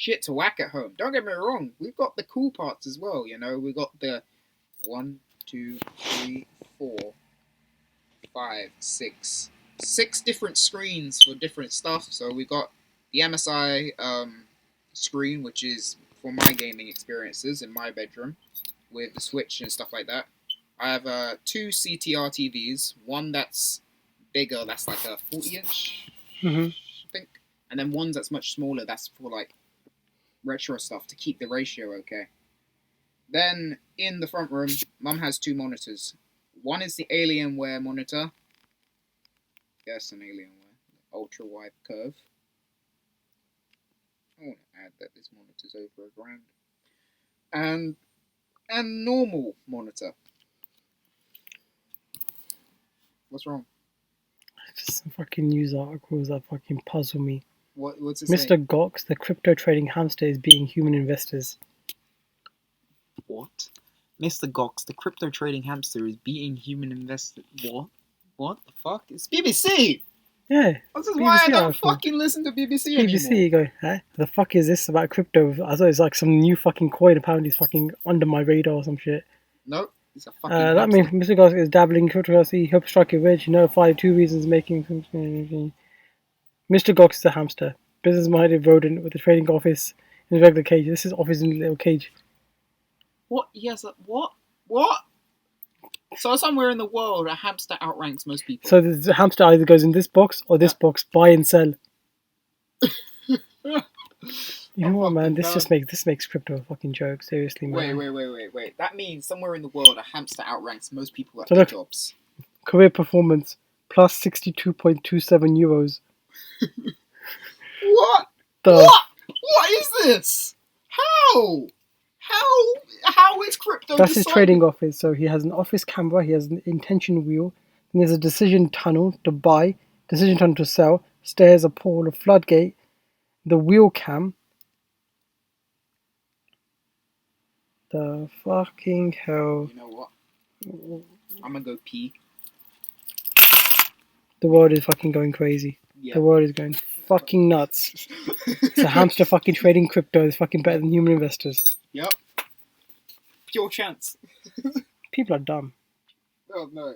shit to whack at home. Don't get me wrong, we've got the cool parts as well. You know, we got the 1, 2, 3, 4, 5, 6 different screens for different stuff. So we got the MSI screen, which is for my gaming experiences in my bedroom with the Switch and stuff like that. I have 2 CTR TVs, one that's bigger, that's like a 40-inch, I think, and then one that's much smaller, that's for like retro stuff to keep the ratio okay. Then in the front room, Mum has 2 monitors. One is the Alienware monitor. Yes, an Alienware, ultra wide curve. I want to add that this monitor's over $1,000. And normal monitor. What's wrong? Just some fucking news articles that fucking puzzle me. What's it Mr. saying? Gox, the crypto trading hamster, is beating human investors. What? Mr. Gox, the crypto trading hamster, is beating human investors. What? What the fuck? It's BBC! Yeah. This is BBC why I don't article. fucking listen to BBC anymore. BBC, you go, huh? The fuck is this about crypto? I thought it's like some new fucking coin, apparently it's fucking under my radar or some shit. Nope, it's a fucking That hamster. means Mr. Gox is dabbling in cryptocurrency. He hopes to strike a rich. You know, 2 reasons making... Mr. Gox is a hamster. Business-minded rodent with a trading office in a regular cage. This is office in a little cage. What? Yes, what? What? So somewhere in the world, a hamster outranks most people. So the hamster either goes in this box or this box. Buy and sell. You know what, man? This makes crypto a fucking joke. Seriously, man. Wait. That means somewhere in the world, a hamster outranks most people at So their look, jobs. Career performance plus 62.27 euros. What? The What is this? How? How is crypto? That's his trading office. So he has an office camera. He has an intention wheel. Then there's a decision tunnel to buy, decision tunnel to sell, stairs, a pole, a floodgate, the wheel cam. The fucking hell. You know what? I'm gonna go pee. The world is fucking going crazy. Yeah. The world is going fucking nuts. It's a hamster fucking trading crypto is fucking better than human investors. Yep. Pure chance. People are dumb. Oh no.